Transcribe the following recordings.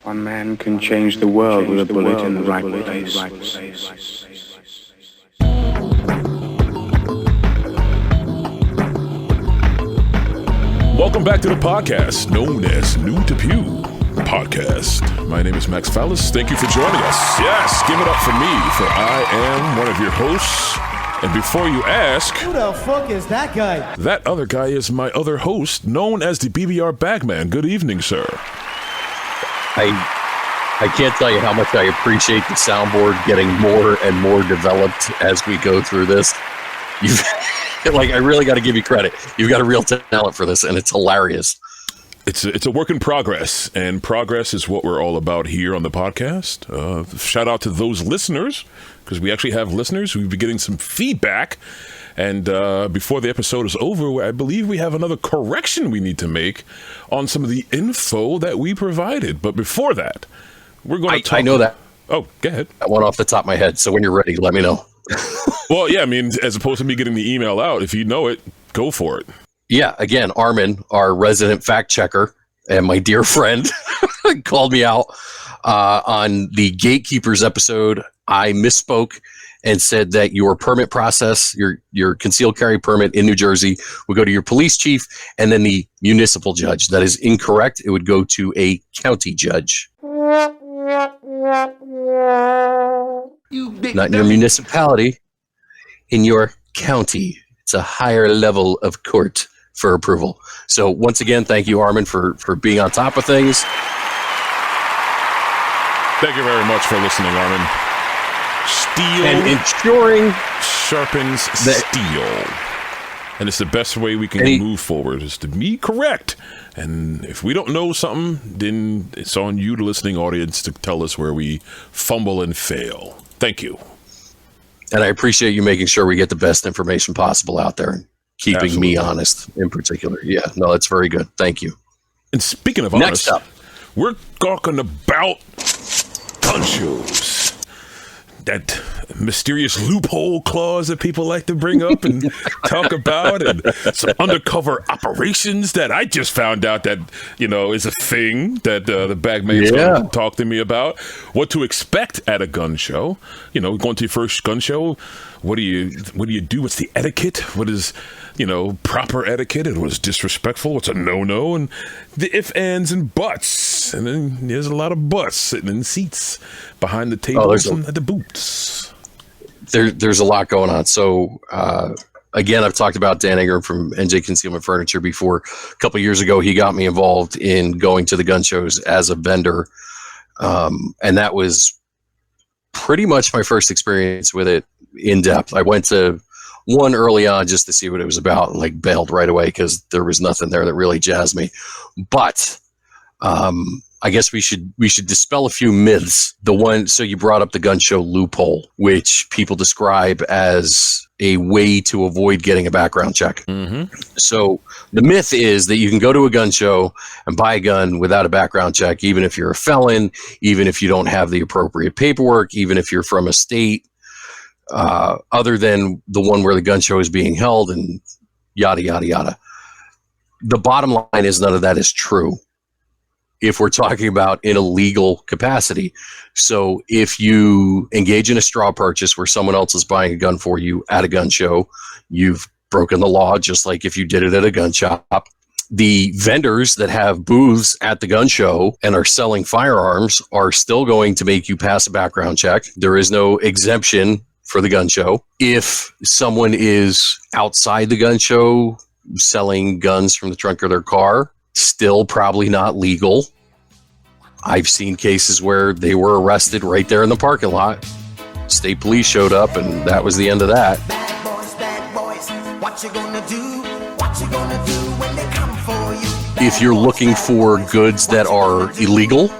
One man can change the world with a bullet in the right place. Welcome back to the podcast known as New to Pew Podcast. My name is Max Fallis. Thank you for joining us. Yes, give it up for me, for I am one of your hosts. And before you ask, who the fuck is that guy? That other guy is my other host, known as the BBR Bagman. Good evening, sir. I can't tell you how much I appreciate the soundboard getting more and more developed as we go through this. I really got to give you credit. You've got a real talent for this, and it's hilarious. It's a work in progress, and progress is what we're all about here on the podcast. Shout out to those listeners, because we actually have listeners. We've been getting some feedback, and before the episode is over, I believe we have another correction we need to make on some of the info that we provided. But before that, we're going to talk... I know that. Oh, go ahead. I went off the top of my head, so when you're ready, let me know. Well, yeah, I mean, as opposed to me getting the email out, if you know it, go for it. Yeah, again, Armin, our resident fact checker and my dear friend, called me out on the Gatekeepers episode. I misspoke and said that your permit process, your concealed carry permit in New Jersey, would go to your police chief and then the municipal judge. That is incorrect. It would go to a county judge. Not in your municipality, in your county. It's a higher level of court for approval. So once again, thank you, Armin, for being on top of things. Thank you very much for listening, Armin. Steel and ensuring sharpens steel. And it's the best way we can move forward is to be correct. And if we don't know something, then it's on you, the listening audience, to tell us where we fumble and fail. Thank you. And I appreciate you making sure we get the best information possible out there and keeping me honest in particular. Yeah, no, that's very good. Thank you. And speaking of honest, we're talking about gun shows. That mysterious loophole clause that people like to bring up and talk about, and some undercover operations that I just found out that, is a thing that the Bagman's going to talk to me about. What to expect at a gun show. Going to your first gun show, what do you do? What's the etiquette? What is, proper etiquette? And what's disrespectful? What's a no-no? And the ifs, ands, and buts. And then there's a lot of butts sitting in seats behind the tables and at the booths. There's a lot going on. So, again, I've talked about Dan Ingram from NJ Concealment Furniture before. A couple of years ago, he got me involved in going to the gun shows as a vendor. And that was pretty much my first experience with it in depth. I went to one early on just to see what it was about and bailed right away because there was nothing there that really jazzed me. But I guess we should dispel a few myths. So you brought up the gun show loophole, which people describe as a way to avoid getting a background check. Mm-hmm. So the myth is that you can go to a gun show and buy a gun without a background check, even if you're a felon, even if you don't have the appropriate paperwork, even if you're from a state other than the one where the gun show is being held, and yada, yada, yada. The bottom line is none of that is true if we're talking about in a legal capacity. So if you engage in a straw purchase where someone else is buying a gun for you at a gun show, you've broken the law, just like if you did it at a gun shop. The vendors that have booths at the gun show and are selling firearms are still going to make you pass a background check. There is no exemption for the gun show. If someone is outside the gun show selling guns from the trunk of their car, still probably not legal. I've seen cases where they were arrested right there in the parking lot. State police showed up, and that was the end of that. Bad boys, what you gonna do? What you gonna do when they come for you? If you're looking for goods that are illegal,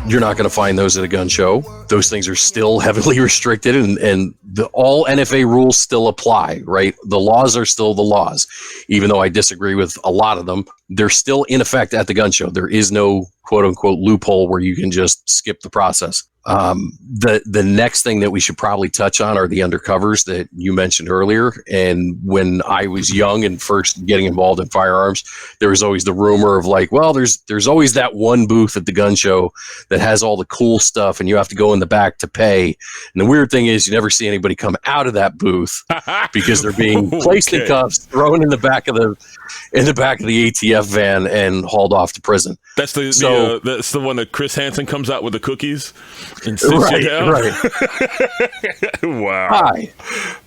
you're not going to find those at a gun show. Those things are still heavily restricted, and all NFA rules still apply, right? The laws are still the laws, even though I disagree with a lot of them. They're still in effect at the gun show. There is no quote unquote loophole where you can just skip the process. The next thing that we should probably touch on are the undercovers that you mentioned earlier. And when I was young and first getting involved in firearms, there was always the rumor of like, well, there's always that one booth at the gun show that has all the cool stuff and you have to go in the back to pay. And the weird thing is you never see anybody come out of that booth because they're being placed in cuffs, thrown in the back of the ATF van and hauled off to prison. That's that's the one that Chris Hansen comes out with the cookies and sits you down. Right. Wow. Hi.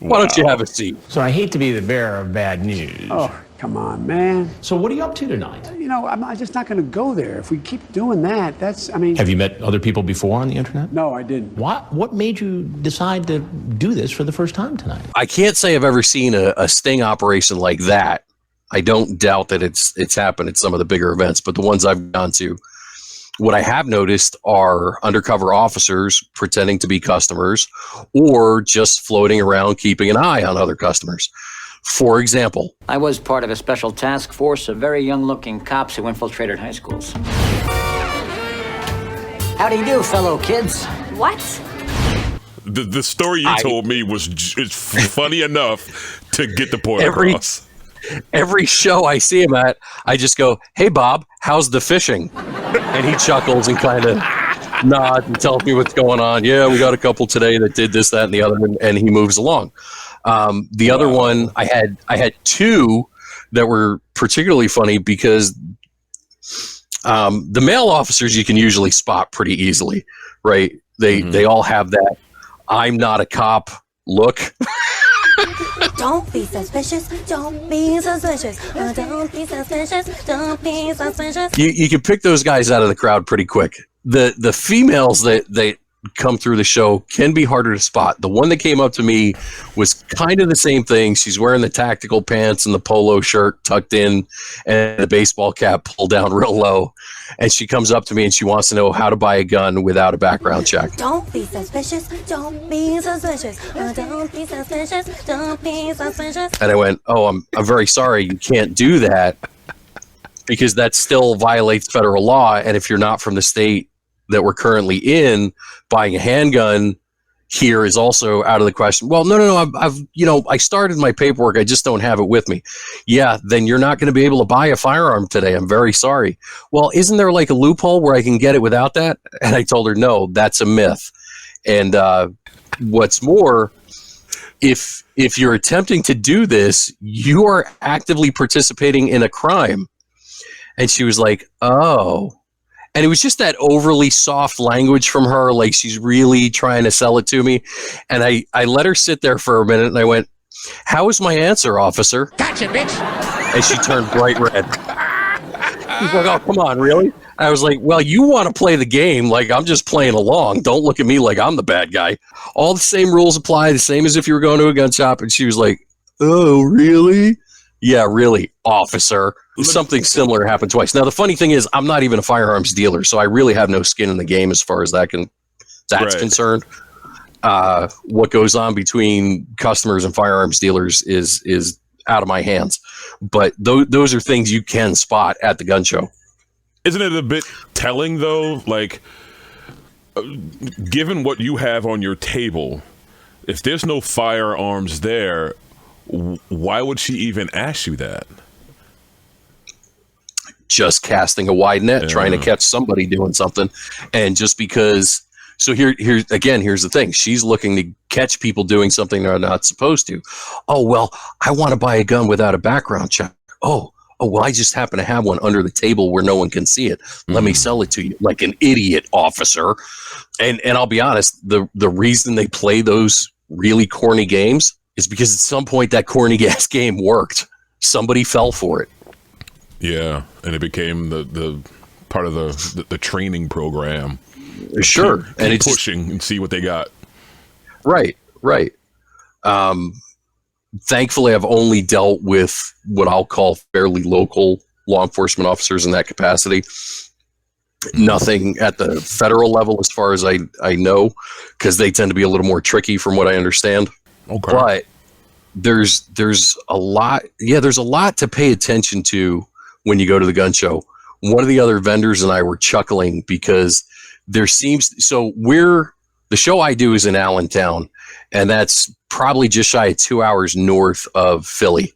Why don't you have a seat? So I hate to be the bearer of bad news. Oh, come on, man. So what are you up to tonight? You know, I'm just not going to go there. If we keep doing that, Have you met other people before on the internet? No, I didn't. What made you decide to do this for the first time tonight? I can't say I've ever seen a sting operation like that. I don't doubt that it's happened at some of the bigger events, but the ones I've gone to, what I have noticed are undercover officers pretending to be customers or just floating around keeping an eye on other customers. For example, I was part of a special task force of very young-looking cops who infiltrated high schools. How do you do, fellow kids? What? The story you told me was funny enough to get the point across. Every show I see him at, I just go, "Hey, Bob, how's the fishing?" And he chuckles and kind of nods and tells me what's going on. Yeah, we got a couple today that did this, that, and the other, and he moves along. The other one, I had two that were particularly funny because the male officers you can usually spot pretty easily, right? They all have that "I'm not a cop" look. Don't be suspicious. Don't be suspicious. Don't be suspicious. Don't be suspicious. You can pick those guys out of the crowd pretty quick. The females that come through the show can be harder to spot. The one that came up to me was kind of the same thing. She's wearing the tactical pants and the polo shirt tucked in and the baseball cap pulled down real low. And she comes up to me and she wants to know how to buy a gun without a background check. Don't be suspicious. Don't be suspicious. Don't be suspicious. Don't be suspicious. And I went, "Oh, I'm very sorry. You can't do that because that still violates federal law. And if you're not from the state that we're currently in, buying a handgun here is also out of the question." "Well, no. I started my paperwork. I just don't have it with me." "Yeah, then you're not going to be able to buy a firearm today. I'm very sorry." "Well, isn't there like a loophole where I can get it without that?" And I told her, "No, that's a myth. And what's more, if you're attempting to do this, you are actively participating in a crime." And she was like, "Oh." And it was just that overly soft language from her, like she's really trying to sell it to me. And I let her sit there for a minute, and I went, "How is my answer, officer?" Gotcha, bitch. And she turned bright red. She's like, "Oh, come on, really?" I was like, "Well, you want to play the game, like I'm just playing along. Don't look at me like I'm the bad guy. All the same rules apply, the same as if you were going to a gun shop." And she was like, "Oh, really?" "Yeah, really, officer." Something similar happened twice. Now, the funny thing is, I'm not even a firearms dealer, so I really have no skin in the game as far as that's concerned. What goes on between customers and firearms dealers is out of my hands. But those are things you can spot at the gun show. Isn't it a bit telling, though? Like, given what you have on your table, if there's no firearms there, why would she even ask you that? Just casting a wide net, trying to catch somebody doing something. And just because, so here's the thing. She's looking to catch people doing something they're not supposed to. "Oh, well, I want to buy a gun without a background check." Oh, well, I just happen to have one under the table where no one can see it. Let me sell it to you like an idiot, officer. And I'll be honest, the reason they play those really corny games is because at some point that corny ass game worked. Somebody fell for it. Yeah, and it became the part of the training program. Sure, and it's pushing and see what they got. Right. Thankfully, I've only dealt with what I'll call fairly local law enforcement officers in that capacity. Nothing at the federal level, as far as I know, because they tend to be a little more tricky, from what I understand. Okay. But there's a lot. Yeah, there's a lot to pay attention to when you go to the gun show. One of the other vendors and I were chuckling because the show I do is in Allentown, and that's probably just shy of 2 hours north of Philly.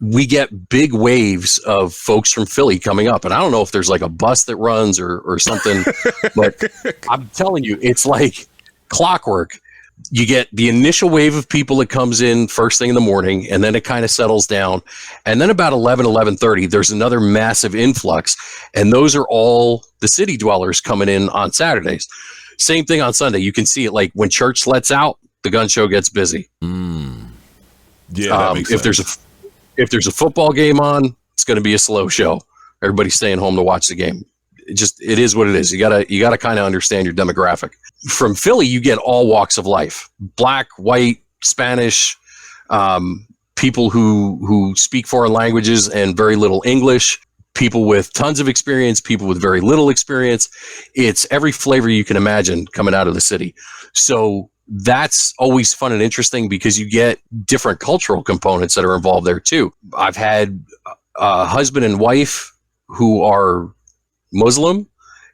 We get big waves of folks from Philly coming up, and I don't know if there's like a bus that runs or something, but I'm telling you, it's like clockwork. You get the initial wave of people that comes in first thing in the morning, and then it kind of settles down. And then about 11:30, there's another massive influx, and those are all the city dwellers coming in on Saturdays. Same thing on Sunday. You can see it, like when church lets out, the gun show gets busy. Yeah, that makes sense. If there's a football game on, it's going to be a slow show. Everybody's staying home to watch the game. It is what it is. You gotta kind of understand your demographic. From Philly, you get all walks of life: black, white, Spanish, people who speak foreign languages and very little English, people with tons of experience, people with very little experience. It's every flavor you can imagine coming out of the city. So that's always fun and interesting because you get different cultural components that are involved there too. I've had a husband and wife who are Muslim,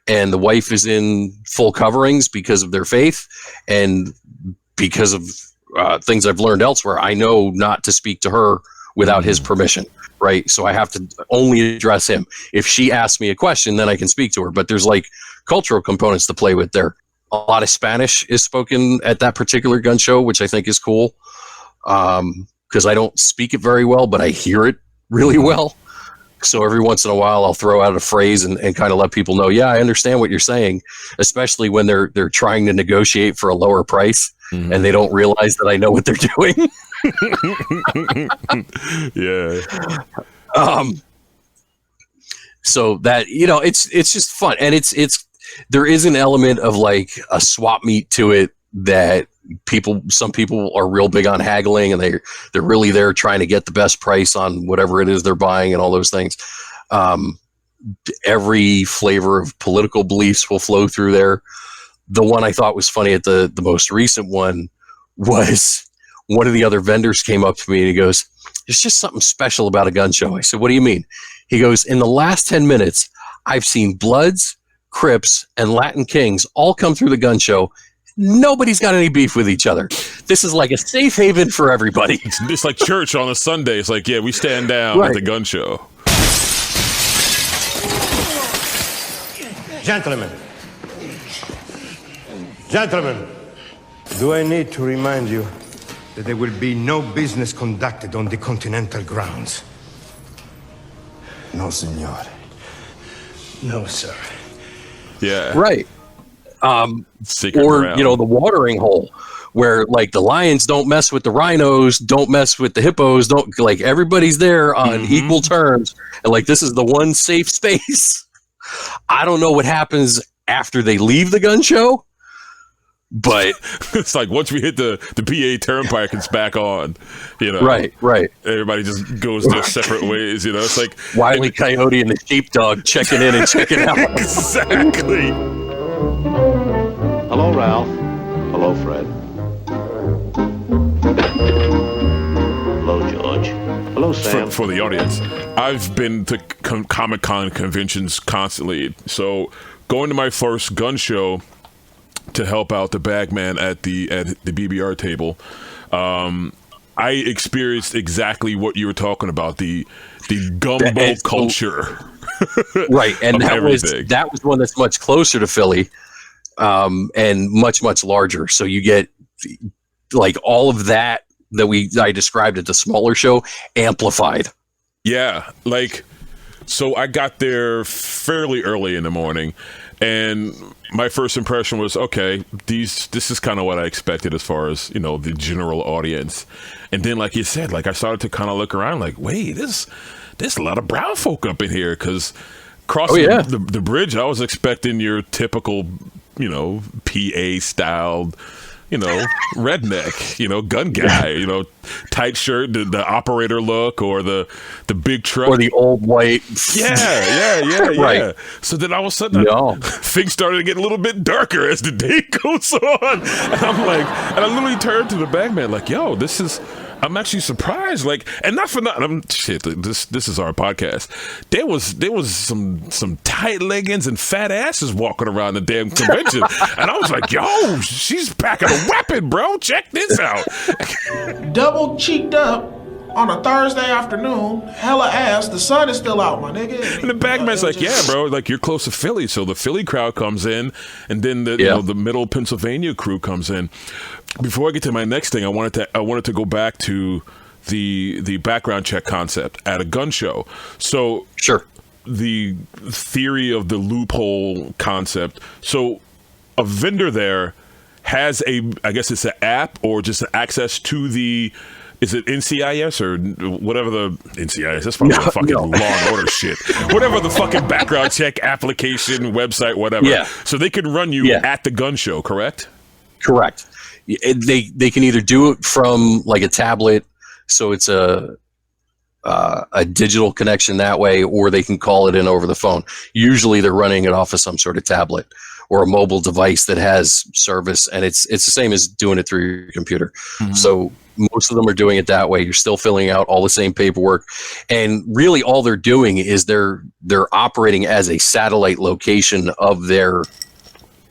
and the wife is in full coverings because of their faith, and because of things I've learned elsewhere, I know not to speak to her without his permission, right? So I have to only address him. If she asks me a question, then I can speak to her. But there's like cultural components to play with there. A lot of Spanish is spoken at that particular gun show, which I think is cool, because I don't speak it very well, but I hear it really well. So every once in a while, I'll throw out a phrase and kind of let people know, yeah, I understand what you're saying, especially when they're trying to negotiate for a lower price and they don't realize that I know what they're doing. Yeah. So that, it's just fun. And there is an element of like a swap meet to it that some people are real big on haggling, and they're really there trying to get the best price on whatever it is they're buying and all those things. Every flavor of political beliefs will flow through there. The one I thought was funny at the most recent one was one of the other vendors came up to me and he goes, "There's just something special about a gun show." I said, "What do you mean?" He goes, "In the last 10 minutes, I've seen Bloods, Crips, and Latin Kings all come through the gun show. Nobody's got any beef with each other. This is like a safe haven for everybody." It's like church on a Sunday. It's like, yeah, we stand down at the gun show. Gentlemen, do I need to remind you that there will be no business conducted on the Continental grounds? No, senor. No, sir. Yeah. Right. Secret or, ground. the watering hole where like the lions don't mess with the rhinos, don't mess with the hippos, don't, like, everybody's there on equal terms. And like, this is the one safe space. I don't know what happens after they leave the gun show, but it's like once we hit the PA turnpike, it's back on, Right. Everybody just goes their separate ways, It's like Wile E. Coyote and the sheepdog checking in and checking out. Exactly. Hello, Ralph. Hello, Fred. Hello, George. Hello, Sam. For the audience, I've been to Comic-Con conventions constantly. So going to my first gun show to help out the bagman at the BBR table, I experienced exactly what you were talking about, the gumbo culture. Right, and that everything. was one that's much closer to Philly, and much, much larger. So you get like all of that I described at the smaller show amplified. Yeah, like, so I got there fairly early in the morning, and my first impression was, okay, this is kind of what I expected as far as, the general audience. And then, like you said, like I started to kind of look around like, wait, there's a lot of brown folk up in here, because crossing the bridge, I was expecting your typical, PA styled, redneck, gun guy, tight shirt, the operator look, or the big truck, or the old white. Yeah. Right. So then all of a sudden, things started getting a little bit darker as the day goes on, and I'm like, and I literally turned to the bagman like, "Yo, I'm actually surprised." Like, and not for nothing. This is our podcast. There was some tight leggings and fat asses walking around the damn convention, and I was like, "Yo, she's packing a weapon, bro. Check this out." Double cheeked up on a Thursday afternoon, hella ass. The sun is still out, my nigga. And the bagman's like, "Yeah, bro. Like, you're close to Philly, so the Philly crowd comes in, and then the middle Pennsylvania crew comes in." Before I get to my next thing, I wanted to go back to the background check concept at a gun show. So sure, the theory of the loophole concept. So a vendor there has I guess it's an app or just access to is it NCIS or whatever the NCIS? That's probably fucking Law and Order shit. Whatever the fucking background check application, website, whatever. Yeah. So they can run you at the gun show, correct? Correct. They can either do it from like a tablet, so it's a digital connection that way, or they can call it in over the phone. Usually they're running it off of some sort of tablet or a mobile device that has service, and it's the same as doing it through your computer. Mm-hmm. So most of them are doing it that way. You're still filling out all the same paperwork, and really all they're doing is they're operating as a satellite location of their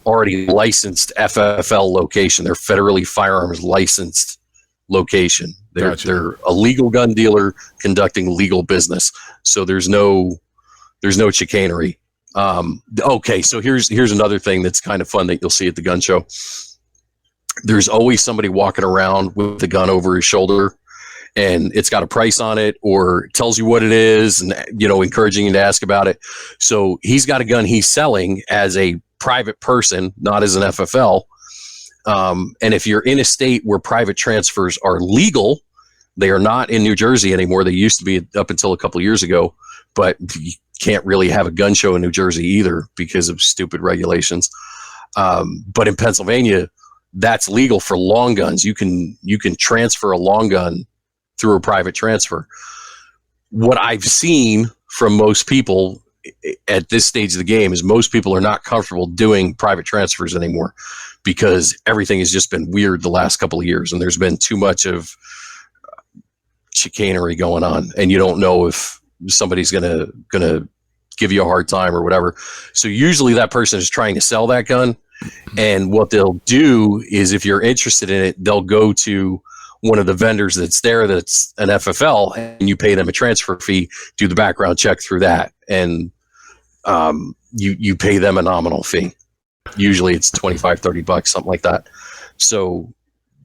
already licensed FFL location. They're federally firearms licensed location. They're a legal gun dealer conducting legal business. So there's no chicanery. Okay, so here's another thing that's kind of fun that you'll see at the gun show. There's always somebody walking around with the gun over his shoulder, and it's got a price on it or tells you what it is, and encouraging you to ask about it. So he's got a gun he's selling as a private person, not as an FFL. And if you're in a state where private transfers are legal, they are not in New Jersey anymore. They used to be up until a couple of years ago, but you can't really have a gun show in New Jersey either because of stupid regulations. But in Pennsylvania, that's legal for long guns. You can transfer a long gun through a private transfer. What I've seen from most people at this stage of the game is most people are not comfortable doing private transfers anymore because everything has just been weird the last couple of years, and there's been too much of chicanery going on, and you don't know if somebody's gonna give you a hard time or whatever. So usually that person is trying to sell that gun, and what they'll do is, if you're interested in it, they'll go to one of the vendors that's there that's an FFL, and you pay them a transfer fee, do the background check through that, and you pay them a nominal fee. Usually it's $25-$30, something like that. So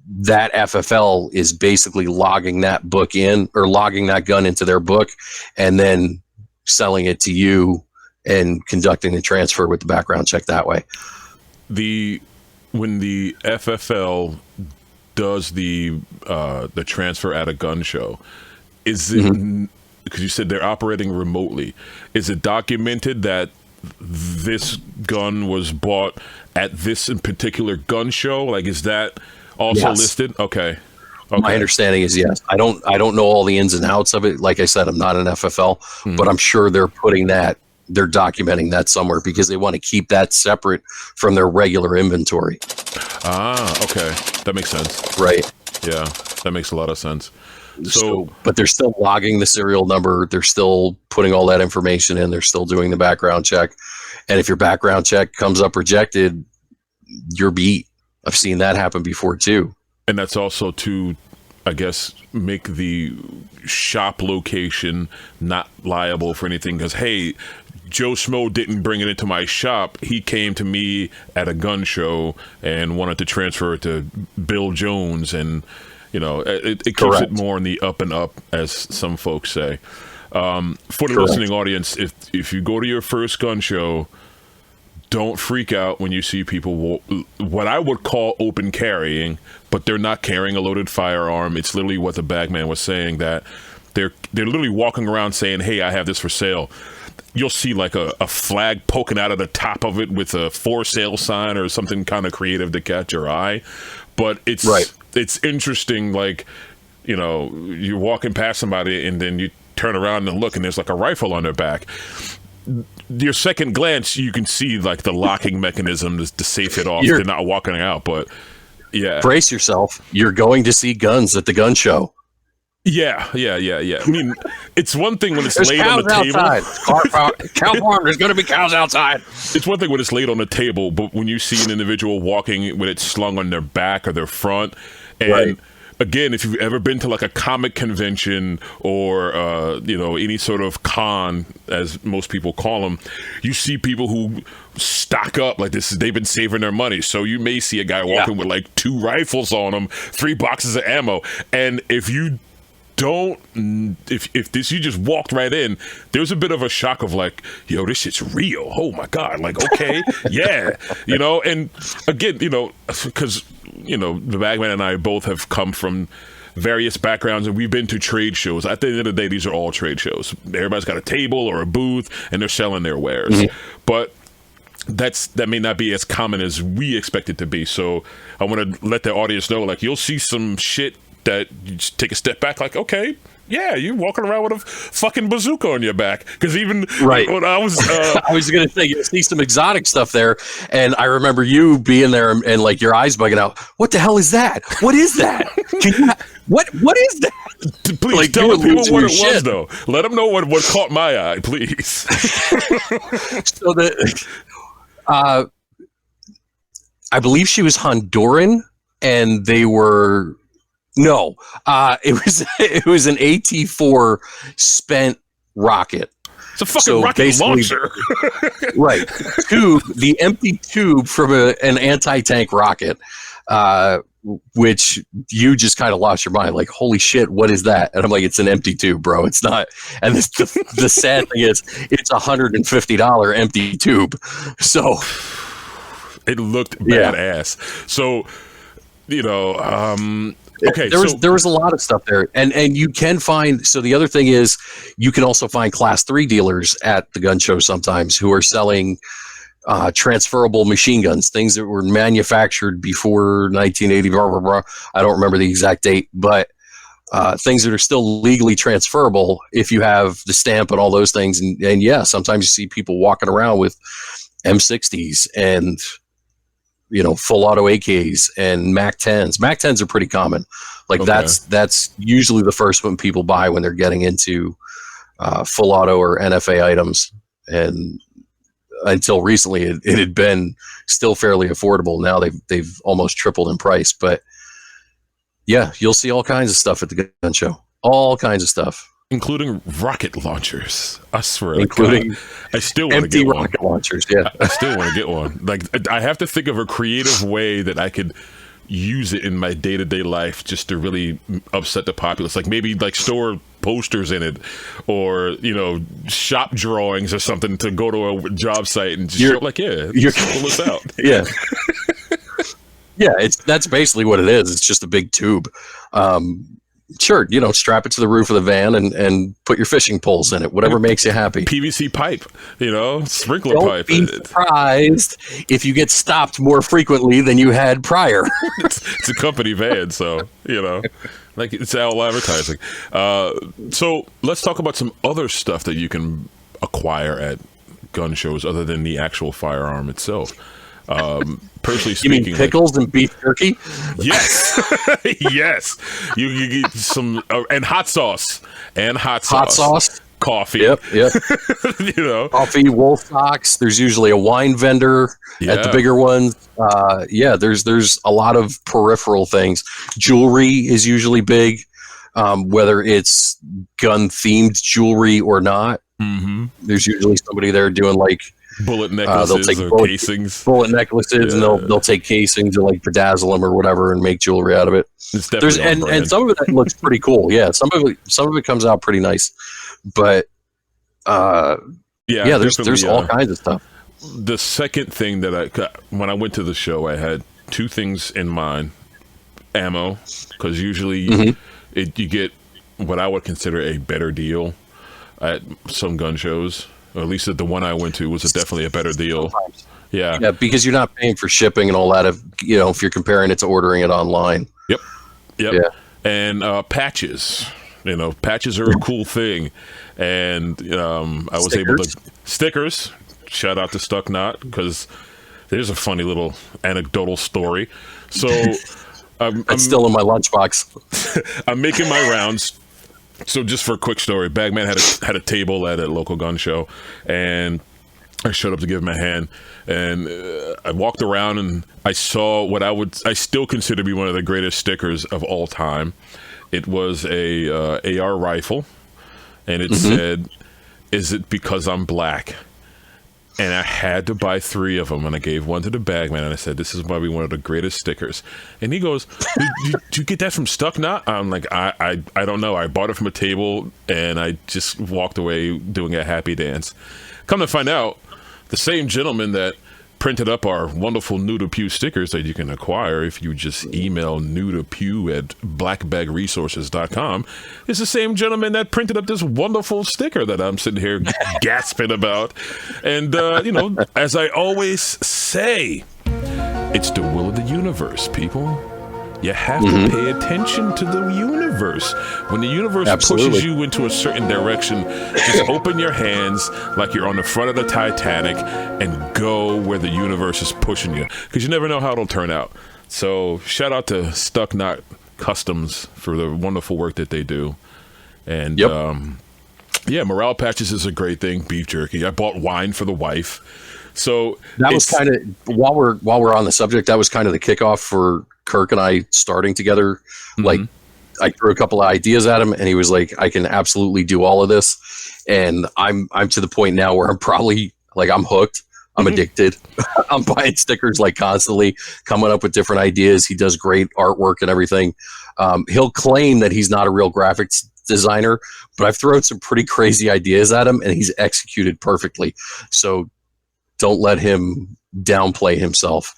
that FFL is basically logging that book in, or logging that gun into their book, and then selling it to you and conducting the transfer with the background check that way. When the FFL does the transfer at a gun show, is it, because you said they're operating remotely, is it documented that this gun was bought at this in particular gun show? Like, is that also listed? Okay. My understanding is yes. I don't know all the ins and outs of it. Like I said, I'm not an FFL, but I'm sure they're documenting that somewhere because they want to keep that separate from their regular inventory. Ah, okay. That makes sense. Right. Yeah, that makes a lot of sense. So, but they're still logging the serial number. They're still putting all that information in. They're still doing the background check. And if your background check comes up rejected, you're beat. I've seen that happen before too. And that's also to, I guess, make the shop location not liable for anything. Because, hey, Joe Schmo didn't bring it into my shop. He came to me at a gun show and wanted to transfer it to Bill Jones. And, it keeps it more in the up and up, as some folks say. For the listening audience, if you go to your first gun show, don't freak out when you see people what I would call open carrying, but they're not carrying a loaded firearm. It's literally what the bagman was saying, that they're literally walking around saying, "Hey, I have this for sale." you'll see like a flag poking out of the top of it with a for sale sign or something kind of creative to catch your eye. But it's interesting, like, you know, you're walking past somebody and then you turn around and look and there's like a rifle on their back. Your second glance, you can see like the locking mechanism to safe it off. They're not walking out, but yeah. Brace yourself. You're going to see guns at the gun show. Yeah. I mean, it's one thing when it's laid on the table. Cow farm, there's going to be cows outside. It's one thing when it's laid on the table, but when you see an individual walking with it slung on their back or their front, and again, if you've ever been to like a comic convention or you know, any sort of con, as most people call them, you see people who stock up like this. They've been saving their money, so you may see a guy walking with like 2 rifles on him, 3 boxes of ammo, and if you don't, if this, you just walked right in, there's a bit of a shock of like, yo, this shit's real. Oh my God. Like, okay, yeah, you know, and again, you know, because, you know, the Bagman and I both have come from various backgrounds and we've been to trade shows. At the end of the day, these are all trade shows. Everybody's got a table or a booth and they're selling their wares. But that may not be as common as we expect it to be. So I want to let the audience know, like, you'll see some shit that you just take a step back, like, okay, yeah, you're walking around with a fucking bazooka on your back. Because even when I was I was gonna say, you see some exotic stuff there, and I remember you being there and like your eyes bugging out. What the hell is that? What is that? What is that? Please like, tell the people what it was, though. Let them know what caught my eye, please. So I believe she was Honduran, and they were. No, it was an AT-4 spent rocket. It's a fucking rocket launcher. Right. The empty tube from an anti-tank rocket, which you just kind of lost your mind. Like, holy shit, what is that? And I'm like, it's an empty tube, bro. It's not. And the sad thing is, it's $150 empty tube. So it looked badass. So, you know, okay, there was a lot of stuff there, and you can find. So the other thing is, you can also find Class 3 dealers at the gun show sometimes who are selling transferable machine guns, things that were manufactured before 1980. Blah, blah, blah. I don't remember the exact date, but things that are still legally transferable if you have the stamp and all those things. And yeah, sometimes you see people walking around with M60s and, you know, full auto AKs and Mac 10s. Mac 10s are pretty common. Like that's usually the first one people buy when they're getting into full auto or NFA items. And until recently, it had been still fairly affordable. Now they've almost tripled in price. But yeah, you'll see all kinds of stuff at the gun show. All kinds of stuff. Including rocket launchers. I swear. Including God, I still want to get one. Rocket launchers, yeah. I still want to get one. Like, I have to think of a creative way that I could use it in my day-to-day life just to really upset the populace. Like, maybe like store posters in it, or, you know, shop drawings or something to go to a job site and just show, like, yeah, pull this out. Yeah. Yeah, that's basically what it is. It's just a big tube. Sure, you know, strap it to the roof of the van and put your fishing poles in it, whatever makes you happy. PVC pipe, you know, sprinkler pipe. Don't be surprised if you get stopped more frequently than you had prior. It's a company van, so, you know, like, it's all advertising. So let's talk about some other stuff that you can acquire at gun shows other than the actual firearm itself. Personally speaking, you mean pickles and beef jerky? Yes. Yes, you get some and hot sauce coffee. Yep. You know, coffee, wool socks. There's usually a wine vendor at the bigger ones. There's a lot of peripheral things. Jewelry is usually big, whether it's gun themed jewelry or not. There's usually somebody there doing like bullet necklaces or casings. Bullet necklaces, and they'll take casings and like bedazzle them or whatever and make jewelry out of it. And some of it looks pretty cool. Yeah, some of it comes out pretty nice. But there's all kinds of stuff. The second thing that when I went to the show, I had two things in mind: ammo, because usually you get what I would consider a better deal at some gun shows. Or at least the one I went to was definitely a better deal. Sometimes. Yeah, because you're not paying for shipping and all that. If you're comparing it to ordering it online. Yep. Yeah. And patches. Patches are a cool thing. And I was able to stickers. Shout out to Stuck Knot, because there's a funny little anecdotal story. So I'm still in my lunchbox. I'm making my rounds. So just for a quick story, Bagman had a table at a local gun show, and I showed up to give him a hand, and I walked around and I saw what I still consider to be one of the greatest stickers of all time. It was a AR rifle, and it said, "Is it because I'm black?" And I had to buy 3 of them, and I gave one to the Bagman, and I said, "This is probably one of the greatest stickers." And he goes, "Did you get that from Stuck Knot?" I'm like, I don't know. I bought it from a table, and I just walked away doing a happy dance. Come to find out, the same gentleman that printed up our wonderful New to Pew stickers that you can acquire if you just email newtopew@blackbagresources.com is the same gentleman that printed up this wonderful sticker that I'm sitting here gasping about. And, as I always say, it's the will of the universe, people. You have to pay attention to the universe. When the universe pushes you into a certain direction, just open your hands like you're on the front of the Titanic and go where the universe is pushing you, because you never know how it'll turn out. So shout out to Stuck Knot Customs for the wonderful work that they do. And morale patches is a great thing. Beef jerky. I bought wine for the wife. So that was kind of, while we're on the subject, that was kind of the kickoff for Kirk and I starting together. Like, I threw a couple of ideas at him, and he was like, "I can absolutely do all of this." And I'm to the point now where I'm probably like, I'm hooked. I'm addicted. I'm buying stickers like constantly, coming up with different ideas. He does great artwork and everything. He'll claim that he's not a real graphics designer, but I've thrown some pretty crazy ideas at him, and he's executed perfectly. So don't let him downplay himself.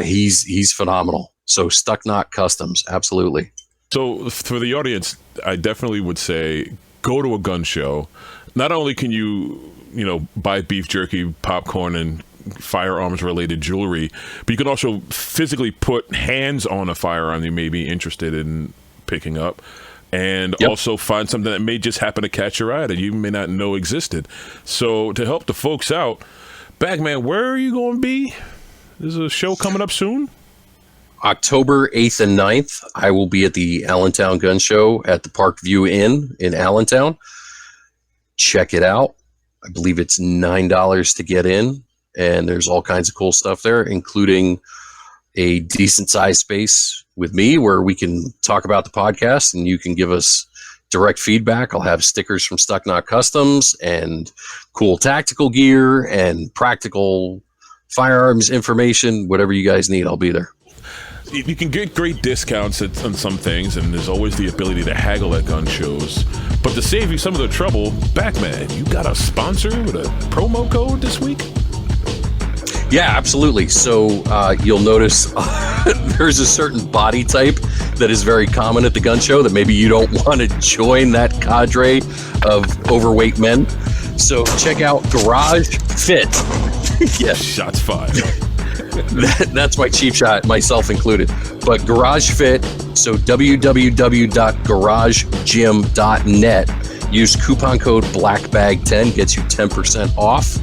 He's phenomenal. So Stuck Knot Customs, absolutely. So for the audience, I definitely would say go to a gun show. Not only can you buy beef jerky, popcorn, and firearms related jewelry, but you can also physically put hands on a firearm you may be interested in picking up, and also find something that may just happen to catch your eye that you may not know existed. So to help the folks out, Bagman, where are you going to be? There's a show coming up soon. October 8th and 9th, I will be at the Allentown Gun Show at the Parkview Inn in Allentown. Check it out. I believe it's $9 to get in, and there's all kinds of cool stuff there, including a decent sized space with me where we can talk about the podcast and you can give us direct feedback. I'll have stickers from Stuck Knot Customs and cool tactical gear and practical firearms information. Whatever you guys need, I'll be there. You can get great discounts on some things, and there's always the ability to haggle at gun shows. But to save you some of the trouble, Bagman, you got a sponsor with a promo code this week? Yeah, absolutely. So you'll notice there's a certain body type that is very common at the gun show that maybe you don't want to join that cadre of overweight men. So check out Garage Fit. Yes. Shots fired. That's my cheap shot, myself included. But Garage Fit, so www.garagegym.net. Use coupon code BlackBag10, gets you 10% off.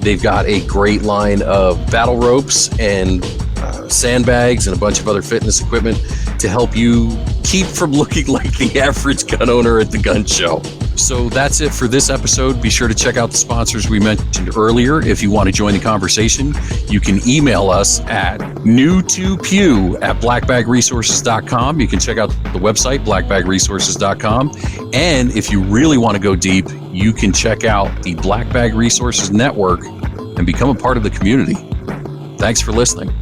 They've got a great line of battle ropes and sandbags and a bunch of other fitness equipment to help you keep from looking like the average gun owner at the gun show. So that's it for this episode. Be sure to check out the sponsors we mentioned earlier. If you want to join the conversation, you can email us at newtopew@blackbagresources.com. You can check out the website, blackbagresources.com. And if you really want to go deep, you can check out the Black Bag Resources Network and become a part of the community. Thanks for listening.